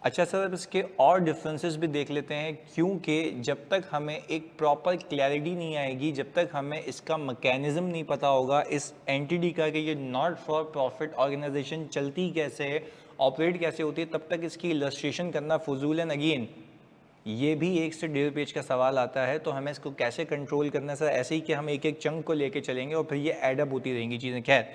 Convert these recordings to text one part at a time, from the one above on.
अच्छा सर, अब इसके और डिफरेंसेस भी देख लेते हैं, क्योंकि जब तक हमें एक प्रॉपर क्लैरिटी नहीं आएगी, जब तक हमें इसका मैकेनिज्म नहीं पता होगा इस एंटिटी का कि ये नॉट फॉर प्रॉफिट ऑर्गेनाइजेशन चलती कैसे है, ऑपरेट कैसे होती है, तब तक इसकी इलस्ट्रेशन करना फजूल है। अगेन ये भी 1 से 1.5 पेज का सवाल आता है, तो हमें इसको कैसे कंट्रोल करना है सर? ऐसे ही कि हम एक एक चंक को लेके चलेंगे और फिर ये एडअप होती रहेंगी चीज़ें। खैर,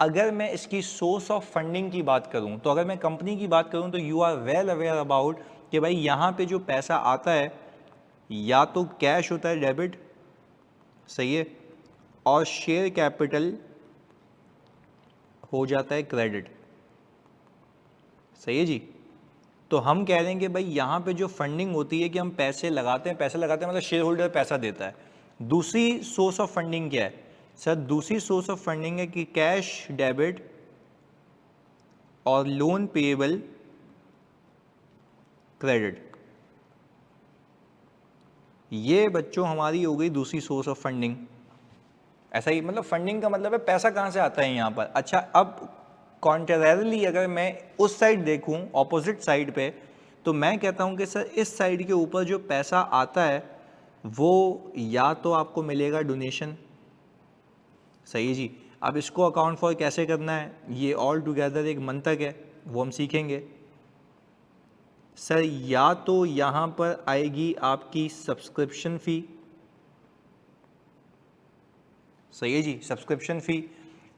अगर मैं इसकी सोर्स ऑफ फंडिंग की बात करूं, तो अगर मैं कंपनी की बात करूं तो you are well aware about कि भाई यहाँ पे जो पैसा आता है या तो कैश होता है, डेबिट, सही है, और शेयर कैपिटल हो जाता है क्रेडिट, सही है जी। तो हम कह रहे हैं कि भाई यहाँ पे जो फंडिंग होती है कि हम पैसे लगाते हैं, पैसे लगाते हैं मतलब शेयर होल्डर पैसा देता है। दूसरी सोर्स ऑफ फंडिंग क्या है सर? दूसरी सोर्स ऑफ फंडिंग है कि कैश डेबिट और लोन पेएबल क्रेडिट। ये बच्चों हमारी हो गई दूसरी सोर्स ऑफ फंडिंग। ऐसा ही मतलब फंडिंग का मतलब है पैसा कहाँ से आता है यहाँ पर। अच्छा, अब कॉन्ट्रेरली अगर मैं उस साइड देखूँ, ऑपोजिट साइड पे, तो मैं कहता हूँ कि सर इस साइड के ऊपर जो पैसा आता है वो या तो आपको मिलेगा डोनेशन, सही है जी। अब इसको अकाउंट फॉर कैसे करना है, ये ऑल टुगेदर एक मंतक है, वो हम सीखेंगे। सर या तो यहाँ पर आएगी आपकी सब्सक्रिप्शन फ़ी, सही है जी, सब्सक्रिप्शन फ़ी।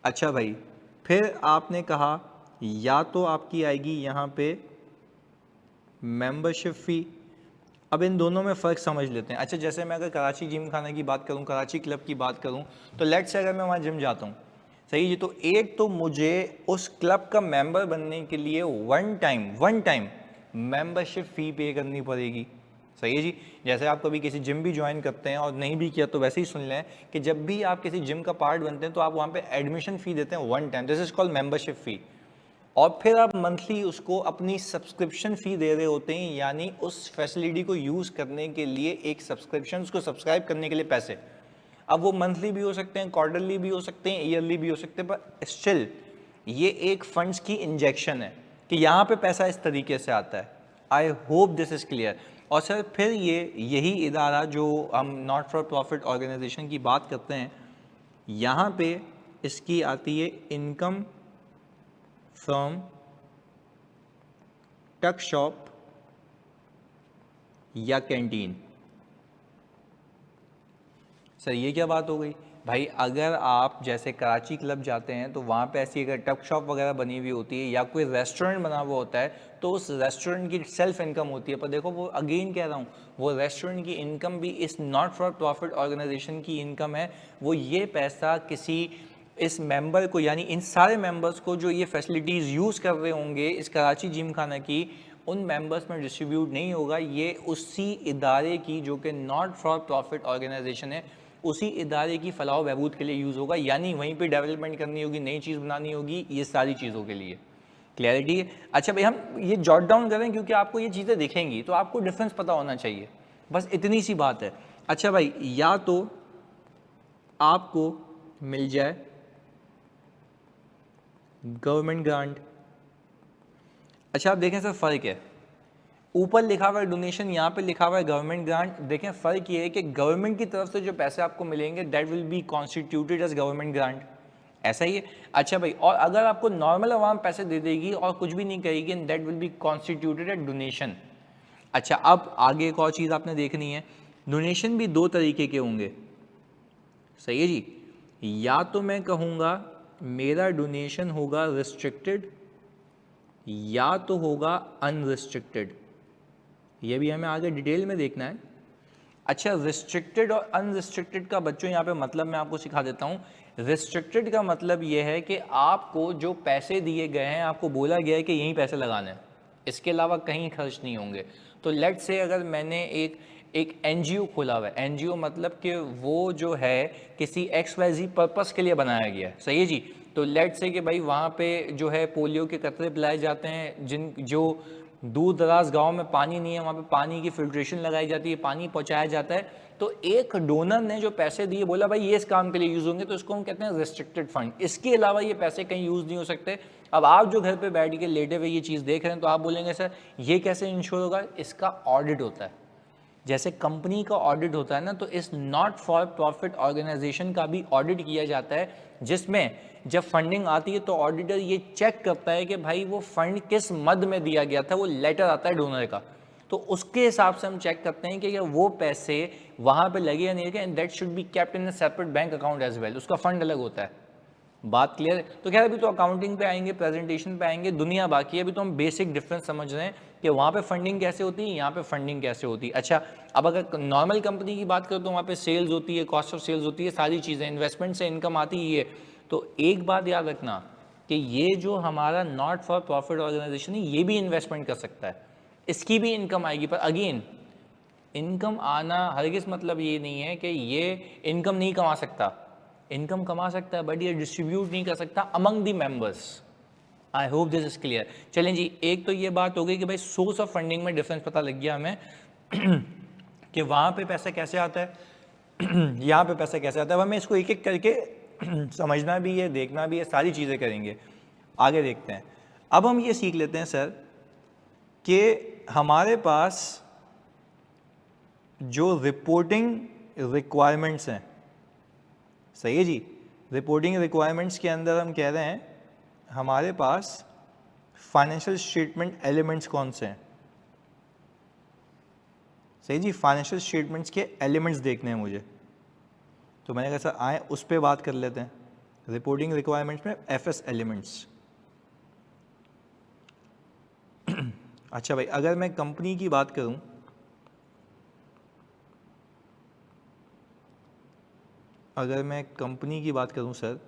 अच्छा भाई, फिर आपने कहा या तो आपकी आएगी यहाँ पे मेंबरशिप फ़ी। अब इन दोनों में फ़र्क समझ लेते हैं। अच्छा, जैसे मैं अगर कराची जिम खाना की बात करूँ, कराची क्लब की बात करूँ, तो लेट्स से अगर मैं वहाँ जिम जाता हूँ, सही जी, तो एक तो मुझे उस क्लब का मेंबर बनने के लिए वन टाइम मेंबरशिप फ़ी पे करनी पड़ेगी, सही है जी। जैसे आप कभी किसी जिम भी ज्वाइन करते हैं, और नहीं भी किया तो वैसे ही सुन लें कि जब भी आप किसी जिम का पार्ट बनते हैं तो आप वहाँ पे एडमिशन फ़ी देते हैं one time, this is called membership fee. और फिर आप मंथली उसको अपनी सब्सक्रिप्शन फ़ी दे रहे होते हैं, यानी उस फैसिलिटी को यूज़ करने के लिए एक सब्सक्रिप्शन, उसको सब्सक्राइब करने के लिए पैसे। अब वो मंथली भी हो सकते हैं, क्वार्टरली भी हो सकते हैं, ईयरली भी हो सकते हैं, पर स्टिल ये एक फंड्स की इंजेक्शन है कि यहाँ पे पैसा इस तरीके से आता है। I hope this is clear. और सर फिर ये यही इदारा जो हम नॉट फॉर प्रॉफिट ऑर्गेनाइजेशन की बात करते हैं, यहाँ पे इसकी आती है इनकम फ्रॉम टक शॉप या कैंटीन। सर ये क्या बात हो गई भाई? अगर आप जैसे कराची क्लब जाते हैं तो वहाँ पे ऐसी अगर टक शॉप वगैरह बनी हुई होती है या कोई रेस्टोरेंट बना हुआ होता है, तो उस रेस्टोरेंट की सेल्फ इनकम होती है। पर देखो, वो अगेन कह रहा हूँ, वो रेस्टोरेंट की इनकम भी इस नॉट फॉर प्रॉफिट ऑर्गेनाइजेशन की इनकम है। वो ये पैसा किसी इस मेंबर को, यानी इन सारे मेंबर्स को जो ये फैसिलिटीज़ यूज़ कर रहे होंगे इस कराची जिम खाना की, उन मेंबर्स में डिस्ट्रीब्यूट नहीं होगा। ये उसी इदारे की, जो कि नॉट फॉर प्रॉफिट ऑर्गेनाइजेशन है, उसी इदारे की फलाह बहबूद के लिए यूज़ होगा। यानी वहीं पे डेवलपमेंट करनी होगी, नई चीज़ बनानी होगी, ये सारी चीज़ों के लिए। क्लैरिटी है? अच्छा भाई, हम ये जॉट डाउन करें क्योंकि आपको ये चीज़ें दिखेंगी तो आपको डिफरेंस पता होना चाहिए, बस इतनी सी बात है। अच्छा भाई, या तो आपको मिल जाए गवर्नमेंट ग्रांट। अच्छा आप देखें सर, फ़र्क है, ऊपर लिखा हुआ है डोनेशन, यहाँ पे लिखा हुआ है गवर्नमेंट ग्रांट। देखें फ़र्क ये है कि गवर्नमेंट की तरफ से जो पैसे आपको मिलेंगे that will be constituted as government grant, ऐसा ही है। अच्छा भाई, और अगर आपको नॉर्मल आवाम पैसे दे देगी और कुछ भी नहीं कहेगी, that will be constituted as donation. अच्छा, अब आगे एक और चीज़ आपने देखनी है, डोनेशन भी दो तरीके के होंगे, सही है जी। या तो मैं कहूँगा मेरा डोनेशन होगा रिस्ट्रिक्टेड, या तो होगा अनरिस्ट्रिक्टेड। ये भी हमें आगे डिटेल में देखना है। अच्छा, रिस्ट्रिक्टेड और अनरिस्ट्रिक्टेड का बच्चों यहाँ पे मतलब मैं आपको सिखा देता हूँ। रिस्ट्रिक्टेड का मतलब ये है कि आपको जो पैसे दिए गए हैं, आपको बोला गया है कि यहीं पैसे लगाने हैं, इसके अलावा कहीं खर्च नहीं होंगे। तो लेट से अगर मैंने एक एनजीओ खोला हुआ है, एनजीओ मतलब कि वो जो है किसी XYZ पर्पस के लिए बनाया गया है, सही है जी। तो लेट से कि भाई वहाँ पे जो है पोलियो के कतरे पिलाए जाते हैं, जो दूर दराज गांव में पानी नहीं है, वहाँ पे पानी की फिल्ट्रेशन लगाई जाती है, पानी पहुँचाया जाता है। तो एक डोनर ने जो पैसे दिए, बोला भाई ये इस काम के लिए यूज़ होंगे, तो इसको हम कहते हैं रिस्ट्रिक्टेड फंड। इसके अलावा ये पैसे कहीं यूज़ नहीं हो सकते, अब आप जो घर पे बैठ के लेटे हुए ये चीज़ देख रहे हैं तो आप बोलेंगे सर ये कैसे इंश्योर होगा, इसका ऑडिट होता है। जैसे कंपनी का ऑडिट होता है ना, तो इस नॉट फॉर प्रॉफिट ऑर्गेनाइजेशन का भी ऑडिट किया जाता है, जिसमें जब फंडिंग आती है तो ऑडिटर ये चेक करता है कि भाई वो फंड किस मद में दिया गया था, वो लेटर आता है डोनर का, तो उसके हिसाब से हम चेक करते हैं कि वो पैसे वहाँ पे लगे या नहीं लगे, and that should be kept in a separate bank account as well, उसका फंड अलग होता है। बात क्लियर है? तो खैर अभी तो अकाउंटिंग पे आएंगे, प्रेजेंटेशन पे आएंगे, दुनिया बाकी है, अभी तो हम बेसिक डिफरेंस समझ रहे हैं कि वहाँ पे फंडिंग कैसे होती है, यहाँ पे फंडिंग कैसे होती है। अच्छा, अब अगर नॉर्मल कंपनी की बात करें तो वहाँ पे सेल्स होती है, कॉस्ट ऑफ सेल्स होती है, सारी चीज़ें, इन्वेस्टमेंट से इनकम आती है। तो एक बात याद रखना कि ये जो हमारा नॉट फॉर प्रॉफिट ऑर्गेनाइजेशन है, ये भी इन्वेस्टमेंट कर सकता है, इसकी भी इनकम आएगी, पर अगेन इनकम आना हरगिज़ मतलब ये नहीं है कि ये इनकम नहीं कमा सकता, इनकम कमा सकता है, बट ये डिस्ट्रीब्यूट नहीं कर सकता among the members. I hope this is clear. चलें जी, एक तो ये बात हो गई कि भाई सोर्स ऑफ फंडिंग में डिफरेंस पता लग गया हमें कि वहाँ पे पैसा कैसे आता है यहाँ पे पैसा कैसे आता है। अब हमें इसको एक एक करके समझना भी है, देखना भी है, सारी चीज़ें करेंगे। आगे देखते हैं। अब हम ये सीख लेते हैं सर कि हमारे पास जो रिपोर्टिंग रिक्वायरमेंट्स हैं, सही है जी, रिपोर्टिंग रिक्वायरमेंट्स के अंदर हम कह रहे हैं हमारे पास फाइनेंशियल स्टेटमेंट एलिमेंट्स कौन से हैं। सही जी, फाइनेंशियल स्टेटमेंट्स के एलिमेंट्स देखने हैं मुझे, तो मैंने कहा सर आए उस पर बात कर लेते हैं। रिपोर्टिंग रिक्वायरमेंट्स में एफएस एलिमेंट्स। अच्छा भाई, अगर मैं कंपनी की बात करूं, अगर मैं कंपनी की बात करूं सर,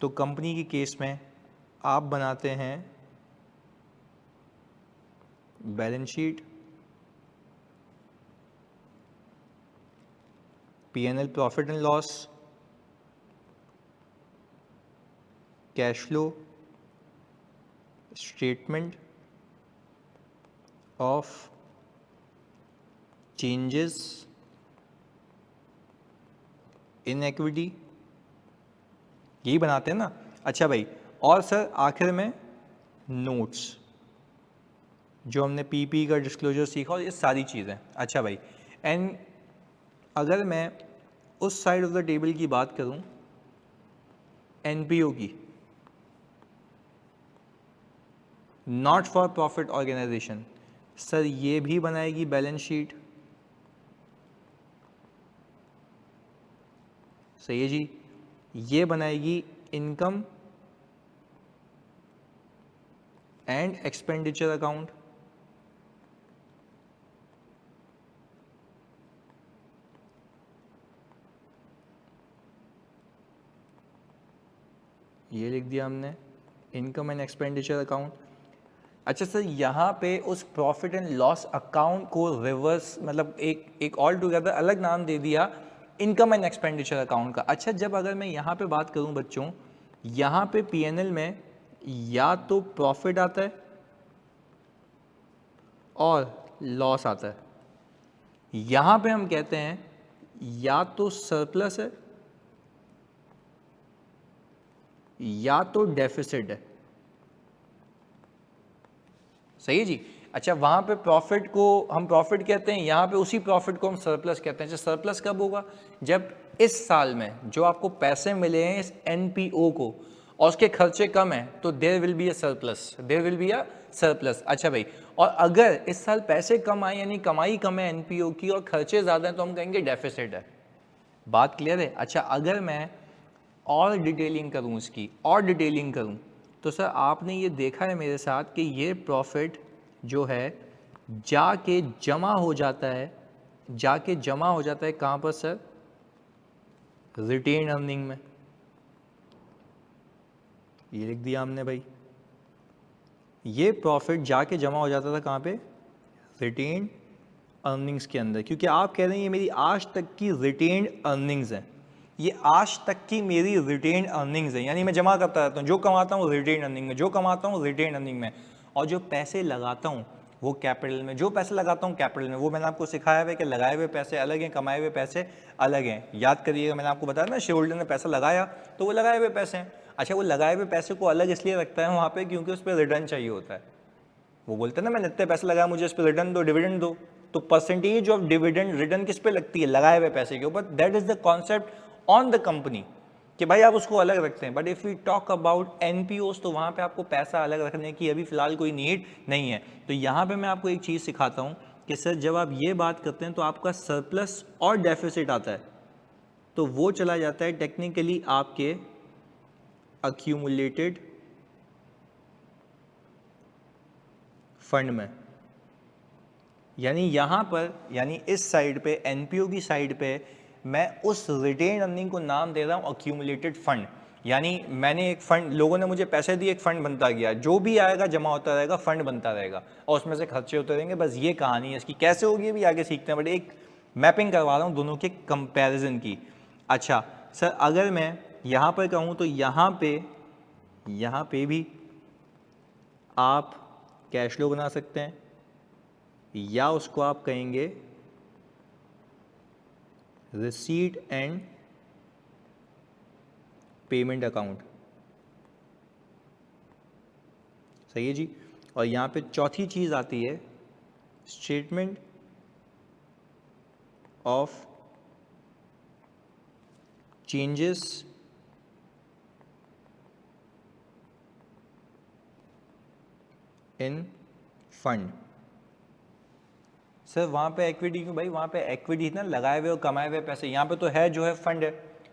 तो कंपनी के केस में आप बनाते हैं balance sheet, PNL profit and loss, cash flow statement of changes in equity, यही बनाते हैं ना। अच्छा भाई, और सर आखिर में नोट्स, जो हमने पीपी का डिस्क्लोजर सीखा और ये सारी चीज़ें। अच्छा भाई, एंड अगर मैं उस साइड ऑफ द टेबल की बात करूं, एनपीओ की, not for profit organisation, sir ये भी बनाएगी बैलेंस शीट, सही है जी, ये बनाएगी इनकम एंड एक्सपेंडिचर अकाउंट, ये लिख दिया हमने, इनकम एंड एक्सपेंडिचर अकाउंट। अच्छा सर, यहाँ पे उस प्रॉफिट एंड लॉस अकाउंट को रिवर्स, मतलब एक ऑल टुगेदर अलग नाम दे दिया, इनकम एंड एक्सपेंडिचर अकाउंट का। अच्छा, जब अगर मैं यहाँ पे बात करूँ बच्चों, यहाँ पे पीएनएल में या तो प्रॉफिट आता है और लॉस आता है, यहाँ पे हम कहते हैं या तो सरप्लस है या तो डेफिसिट है, सही है जी। अच्छा, वहाँ पे प्रॉफिट को हम प्रॉफिट कहते हैं, यहाँ पे उसी प्रॉफिट को हम सरप्लस कहते हैं। अच्छा, सरप्लस कब होगा? जब इस साल में जो आपको पैसे मिले हैं इस एनपीओ को और उसके खर्चे कम हैं, तो there will be a surplus, there will be a surplus. अच्छा भाई, और अगर इस साल पैसे कम आए यानी कमाई कम है एनपीओ की और खर्चे ज़्यादा हैं, तो हम कहेंगे डेफिसिट है। बात क्लियर है? अच्छा, अगर मैं और डिटेलिंग करूँ इसकी, और डिटेलिंग करूँ, तो सर आपने ये देखा है मेरे साथ कि ये प्रॉफिट जो है जाके जमा हो जाता है, जाके जमा हो जाता है कहाँ पर सर? रिटेन अर्निंग में। ये लिख दिया हमने भाई, ये प्रॉफिट जाके जमा हो जाता था कहाँ पे? रिटेन अर्निंग्स के अंदर, क्योंकि आप कह रहे हैं ये मेरी आज तक की रिटेन अर्निंग्स है, ये आज तक की मेरी रिटेन अर्निंग्स है, यानी मैं जमा करता रहता हूँ, जो कमाता हूँ रिटेन अर्निंग में, जो कमाता हूँ रिटेन अर्निंग में, और जो पैसे लगाता हूँ वो कैपिटल में, जो पैसे लगाता हूँ कैपिटल में। वो मैंने आपको सिखाया है कि लगाए हुए पैसे अलग हैं, कमाए हुए पैसे अलग हैं। याद करिएगा, मैंने आपको बताया ना, शेयर होल्डर ने पैसा लगाया तो वो लगाए हुए पैसे हैं, अच्छा, वो लगाए हुए पैसे को अलग इसलिए रखता है वहाँ पे क्योंकि उस पर रिटर्न चाहिए होता है। वो बोलते हैं ना मैंने इतने पैसे लगाया, मुझे इस पर रिटर्न दो, डिविडेंड दो। तो परसेंटेज ऑफ डिविडेंड रिटर्न किस पे लगती है? लगाए हुए पैसे के ऊपर। That is the concept on the company कि भाई आप उसको अलग रखते हैं। But if you talk about NPOs तो वहाँ पे आपको पैसा अलग रखने की अभी फिलहाल कोई नीड नहीं है। तो यहाँ पे मैं आपको एक चीज़ सिखाता हूँ कि सर जब आप ये बात करते हैं तो आपका सरप्लस और डेफिसिट आता है, तो वो चला जाता है टेक्निकली आपके अक्यूमुलेटेड फंड में। यानी यहाँ पर, यानी इस साइड पे एनपीओ की साइड पे मैं उस रिटेन अर्निंग को नाम दे रहा हूँ अक्यूमुलेटेड फंड। यानी मैंने एक फंड, लोगों ने मुझे पैसे दिए, एक फंड बनता गया, जो भी आएगा जमा होता रहेगा, फंड बनता रहेगा और उसमें से खर्चे होते रहेंगे। बस ये कहानी है इसकी। कैसे होगी भी आगे सीखते हैं, बट एक मैपिंग करवा रहा हूँ दोनों के कंपैरिजन की। अच्छा सर, अगर मैं यहाँ पर कहूँ तो यहाँ पे भी आप कैश फ्लो बना सकते हैं, या उसको आप कहेंगे रिसीट एंड पेमेंट अकाउंट। सही है जी। और यहाँ पे चौथी चीज़ आती है statement of changes in fund. Sir वहाँ पे इक्विटी क्यों भाई? वहाँ पे इक्विटी ना लगाए हुए और कमाए हुए पैसे, यहाँ पे तो है जो है फंड है।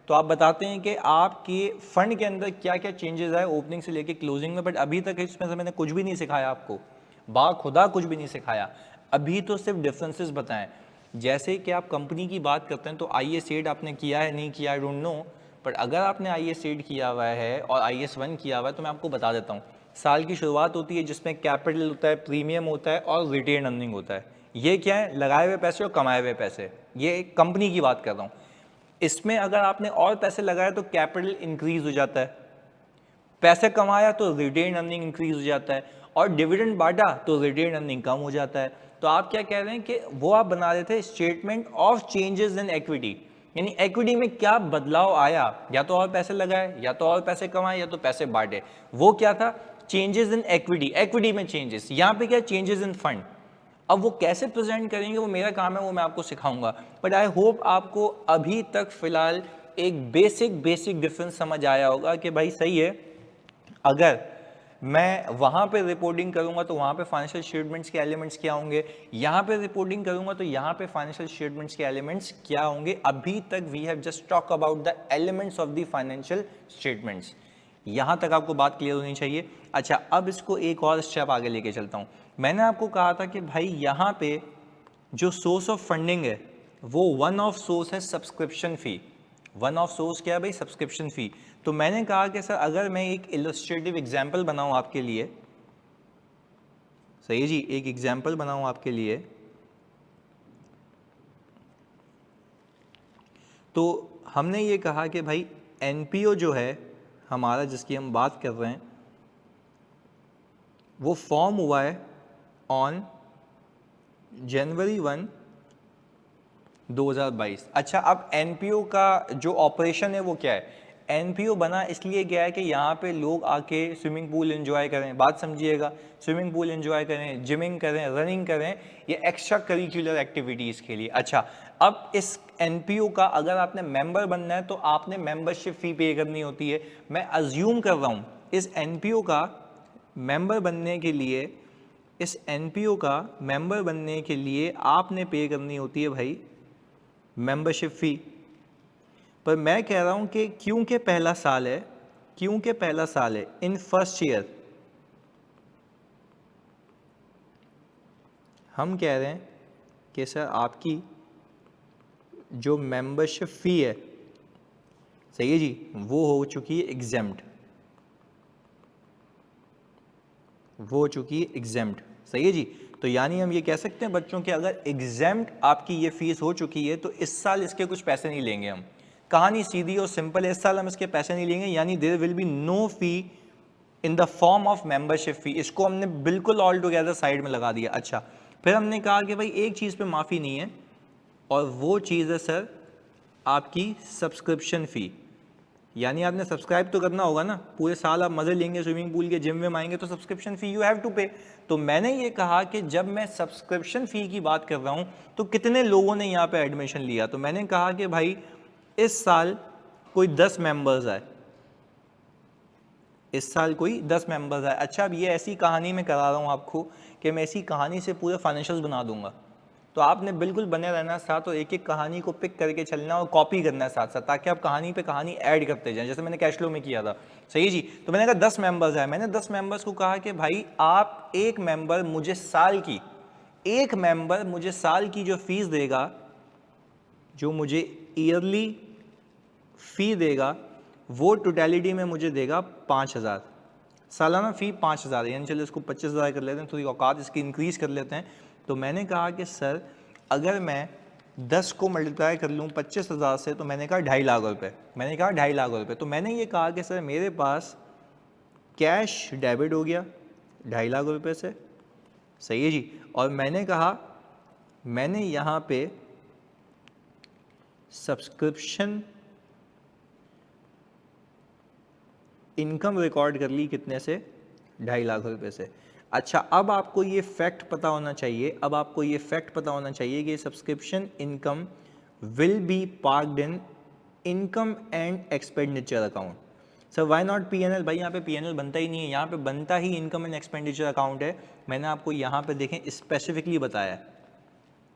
तो आप बताते हैं कि आपके फंड के अंदर क्या क्या चेंजेस आए ओपनिंग से लेके क्लोजिंग में। बट अभी तक इसमें से मैंने कुछ भी नहीं सिखाया आपको, बाखुदा कुछ भी नहीं सिखाया। अभी तो सिर्फ डिफरेंसेस बताएं। जैसे कि आप कंपनी की बात करते हैं तो IS8 आपने किया है नहीं किया, आई डोंट नो। बट अगर आपने IS8 किया हुआ है और IS1 किया हुआ है तो मैं आपको बता देता हूँ। साल की शुरुआत होती है जिसमें कैपिटल होता है, प्रीमियम होता है और रिटेन अर्निंग होता है। ये क्या है? लगाए हुए पैसे और कमाए हुए पैसे। ये एक कंपनी की बात कर रहा हूँ। इसमें अगर आपने और पैसे लगाए तो कैपिटल इंक्रीज हो जाता है, पैसे कमाया तो रिटेन अर्निंग इंक्रीज हो जाता है, और डिविडेंड बांटा तो रिटेन अर्निंग कम हो जाता है। तो आप क्या कह रहे हैं कि वो आप बना रहे थे statement of changes in equity, यानी इक्विटी में क्या बदलाव आया, या तो और पैसे लगाए, या तो और पैसे कमाए, या तो पैसे बांटे। वो क्या था? चेंजेस इन इक्विटी, इक्विटी में चेंजेस। यहाँ पे क्या? Changes in fund. अब वो कैसे प्रेजेंट करेंगे वो मेरा काम है, वो मैं आपको सिखाऊंगा। बट आई होप आपको अभी तक फिलहाल एक बेसिक डिफरेंस समझ आया होगा कि भाई सही है, अगर मैं वहाँ पे रिपोर्टिंग करूँगा तो वहाँ पे फाइनेंशियल स्टेटमेंट्स के एलिमेंट्स क्या होंगे, यहाँ पे रिपोर्टिंग करूँगा तो यहाँ पे फाइनेंशियल स्टेटमेंट्स के एलिमेंट्स क्या होंगे। अभी तक we have just talk about the elements of the financial statements. यहाँ तक आपको बात क्लियर होनी चाहिए। अच्छा, अब इसको एक और स्टेप आगे लेके चलता हूँ। मैंने आपको कहा था कि भाई यहाँ पे जो सोर्स ऑफ फंडिंग है वो वन ऑफ सोर्स है subscription fee. One of source क्या है भाई? सब्सक्रिप्शन फ़ी। तो मैंने कहा कि सर अगर मैं एक इलस्ट्रेटिव एग्जाम्पल बनाऊं आपके लिए, सही है जी, एक एग्जाम्पल बनाऊं आपके लिए, तो हमने ये कहा कि भाई एनपीओ जो है हमारा, जिसकी हम बात कर रहे हैं, वो फॉर्म हुआ है ऑन जनवरी 1, 2022। अच्छा, अब एनपीओ का जो ऑपरेशन है वो क्या है? एनपीओ बना इसलिए गया है कि यहाँ पे लोग आके स्विमिंग पूल एंजॉय करें। बात समझिएगा, स्विमिंग पूल एंजॉय करें, जिमिंग करें, रनिंग करें, ये एक्स्ट्रा करिकुलर एक्टिविटीज़ के लिए। अच्छा, अब इस एनपीओ का अगर आपने मेंबर बनना है तो आपने मेंबरशिप फ़ी पे करनी होती है। मैं अज्यूम कर रहा हूँ इस एनपीओ का मेंबर बनने के लिए, इस एनपीओ का मेंबर बनने के लिए आपने पे करनी होती है भाई मेंबरशिप फ़ी। पर मैं कह रहा हूं कि क्योंकि पहला साल है, इन फर्स्ट ईयर हम कह रहे हैं कि सर आपकी जो मेंबरशिप फ़ी है, सही है जी, वो हो चुकी है एग्जेम्प्ट, सही है जी। तो यानी हम ये कह सकते हैं बच्चों कि अगर एग्जेम्प्ट आपकी ये फीस हो चुकी है तो इस साल इसके कुछ पैसे नहीं लेंगे हम। कहानी सीधी और सिंपल है, इस साल हम इसके पैसे नहीं लेंगे, यानी there will be no fee in the form of membership fee. इसको हमने बिल्कुल ऑल टुगेदर साइड में लगा दिया। अच्छा, फिर हमने कहा कि भाई एक चीज़ पे माफ़ी नहीं है, और वो चीज़ है सर आपकी सब्सक्रिप्शन फ़ी। यानी आपने सब्सक्राइब तो करना होगा ना, पूरे साल आप मज़े लेंगे स्विमिंग पूल के, जिम में आएंगे तो subscription fee you have to pay. तो मैंने ये कहा कि जब मैं सब्सक्रिप्शन फ़ी की बात कर रहा हूँ तो कितने लोगों ने यहाँ पे एडमिशन लिया, तो मैंने कहा कि भाई इस साल कोई 10 मेंबर्स आए, इस साल कोई 10 मेंबर्स आए। अच्छा, अब ये ऐसी कहानी मैं करा रहा हूँ आपको कि मैं ऐसी कहानी से पूरे फाइनेंशियल्स बना दूंगा, तो आपने बिल्कुल बने रहना साथ और एक एक कहानी को पिक करके चलना और कॉपी करना है साथ साथ, ताकि आप कहानी पे कहानी ऐड करते जाएं, जैसे मैंने कैश फ्लो में किया था। सही है जी। तो मैंने कहा 10 मेंबर्स आए, मैंने 10 मेंबर्स को कहा कि भाई आप एक मेंबर मुझे साल की, एक मेंबर मुझे साल की जो फीस देगा, जो मुझे ईयरली फी देगा, वो टोटलिटी में मुझे देगा 5,000। सालाना फ़ी 5,000, यानी चलो इसको 25,000 कर लेते हैं, थोड़ी औकात इसकी इंक्रीज़ कर लेते हैं। तो मैंने कहा कि सर अगर मैं 10 को मल्टीप्लाई कर लूँ 25,000 से, तो मैंने कहा 2.5 लाख रुपए, मैंने कहा 2.5 लाख रुपए। तो मैंने ये कहा कि सर मेरे पास कैश डेबिट हो गया 2.5 लाख रुपए से, सही है जी। और मैंने कहा मैंने यहाँ पे सब्सक्रिप्शन इनकम रिकॉर्ड कर ली कितने से, 2.5 लाख रुपए से। अच्छा, अब आपको ये फैक्ट पता होना चाहिए, अब आपको ये फैक्ट पता होना चाहिए कि subscription income will be parked in income and expenditure account. Sir why not PNL? भाई यहाँ पे पीएनएल बनता ही नहीं है, यहाँ पे बनता ही इनकम एंड एक्सपेंडिचर अकाउंट है। मैंने आपको यहाँ पे देखें स्पेसिफिकली बताया है,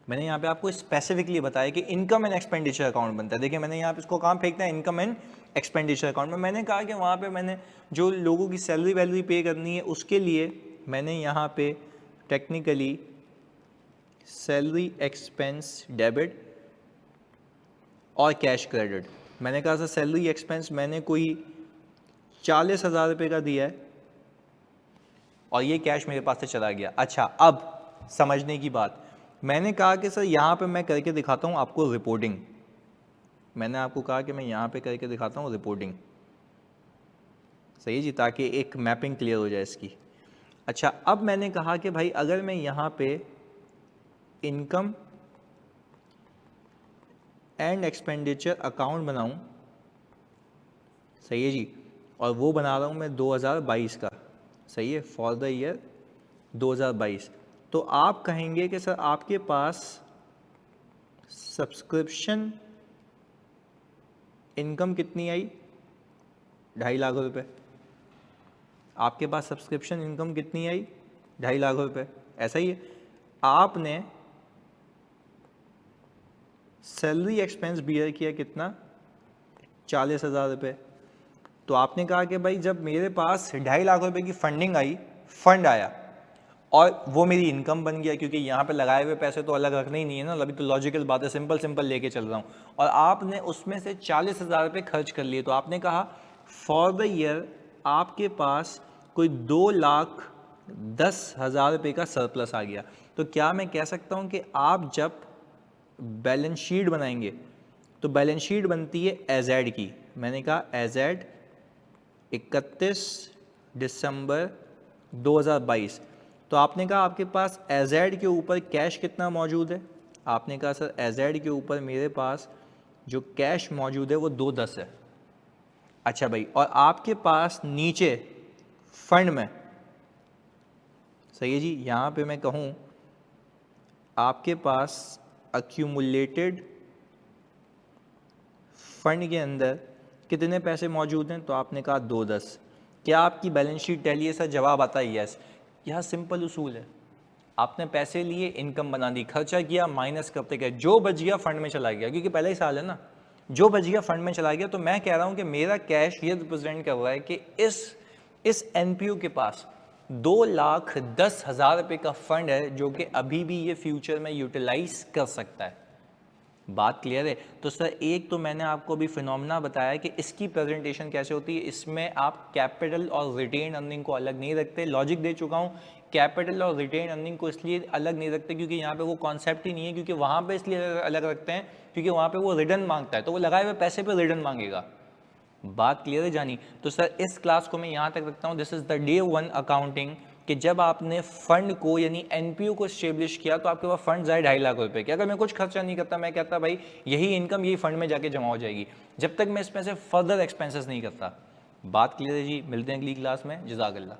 मैंने यहाँ पे आपको स्पेसिफिकली बताया कि इनकम एंड एक्सपेंडिचर अकाउंट बनता है। देखिए मैंने यहाँ पे इसको कहाँ फेंकना है, इनकम एंड एक्सपेंडिचर अकाउंट में। मैंने कहा कि वहाँ पे मैंने जो लोगों की सैलरी वैलरी पे करनी है उसके लिए मैंने यहाँ पे टेक्निकली सैलरी एक्सपेंस डेबिट और कैश क्रेडिट, मैंने कहा सर सैलरी एक्सपेंस मैंने कोई 40,000 रुपये का दिया है और ये कैश मेरे पास से चला गया। अच्छा, अब समझने की बात, मैंने कहा कि सर यहाँ पे मैं करके दिखाता हूँ आपको रिपोर्टिंग, मैंने आपको कहा कि मैं यहाँ पे करके दिखाता हूँ रिपोर्टिंग, सही जी, ताकि एक मैपिंग क्लियर हो जाए इसकी। अच्छा, अब मैंने कहा कि भाई अगर मैं यहाँ पे इनकम एंड एक्सपेंडिचर अकाउंट बनाऊँ, सही है जी, और वो बना रहा हूँ मैं 2022 का, सही है, फॉर द ईयर 2022, तो आप कहेंगे कि सर आपके पास सब्सक्रिप्शन इनकम कितनी आई, 2.5 लाख रुपए। आपके पास सब्सक्रिप्शन इनकम कितनी आई, 2.5 लाख रुपए, ऐसा ही है। आपने सैलरी एक्सपेंस बियर किया कितना, 40,000 रुपये। तो आपने कहा कि भाई जब मेरे पास 2.5 लाख रुपए की फंडिंग आई, फंड आया और वो मेरी इनकम बन गया, क्योंकि यहाँ पे लगाए हुए पैसे तो अलग रखने ही नहीं है ना, अभी तो लॉजिकल बात है, सिंपल सिंपल लेके चल रहा हूँ, और आपने उसमें से 40,000 रुपये खर्च कर लिए, तो आपने कहा फॉर द ईयर आपके पास कोई 2,10,000 रुपये का सरप्लस आ गया। तो क्या मैं कह सकता हूँ कि आप जब बैलेंस शीट बनाएंगे तो बैलेंस शीट बनती है एजेड की, मैंने कहा एजेड 31 दिसंबर 2022, तो आपने कहा आपके पास एजेड के ऊपर कैश कितना मौजूद है, आपने कहा सर एजेड के ऊपर मेरे पास जो कैश मौजूद है वो 210 है। अच्छा भाई, और आपके पास नीचे फंड में, सही है जी, यहाँ पे मैं कहूँ आपके पास अक्यूमुलेटेड फंड के अंदर कितने पैसे मौजूद हैं, तो आपने कहा 210। क्या आपकी बैलेंस शीट टैली है? सर जवाब आता है यस। यह सिंपल उसूल है, आपने पैसे लिए, इनकम बना दी, खर्चा किया, माइनस करते गए, जो बच गया फंड में चला गया, क्योंकि पहला ही साल है ना, जो बच गया फंड में चला गया। तो मैं कह रहा हूं कि मेरा कैश ये रिप्रेजेंट कर रहा है कि इस एनपीओ के पास 2,10,000 रुपये का फंड है, जो कि अभी भी ये फ्यूचर में यूटिलाइज कर सकता है। बात क्लियर है? तो सर एक तो मैंने आपको अभी फिनोमेना बताया कि इसकी प्रेजेंटेशन कैसे होती है, इसमें आप कैपिटल और रिटेन अर्निंग को अलग नहीं रखते, लॉजिक दे चुका हूँ। कैपिटल और रिटेन अर्निंग को इसलिए अलग नहीं रखते क्योंकि यहाँ पे वो कॉन्सेप्ट ही नहीं है, क्योंकि वहाँ पे इसलिए अलग रखते हैं क्योंकि वहाँ पे वो रिटर्न मांगता है, तो वो लगाए हुए पैसे पे रिटर्न मांगेगा। बात क्लियर है जानी? तो सर इस क्लास को मैं यहाँ तक रखता हूँ। This is the day 1 accounting कि जब आपने फंड को यानी एनपीओ को स्टेब्लिश किया तो आपके पास फंड आए 2.5 लाख रुपए के। अगर मैं कुछ खर्चा नहीं करता, मैं कहता भाई यही इनकम यही फंड में जाके जमा हो जाएगी, जब तक मैं इसमें से फर्दर एक्सपेंसेस नहीं करता। बात क्लियर है जी? मिलते हैं अगली क्लास में। जज़ाकल्लाह।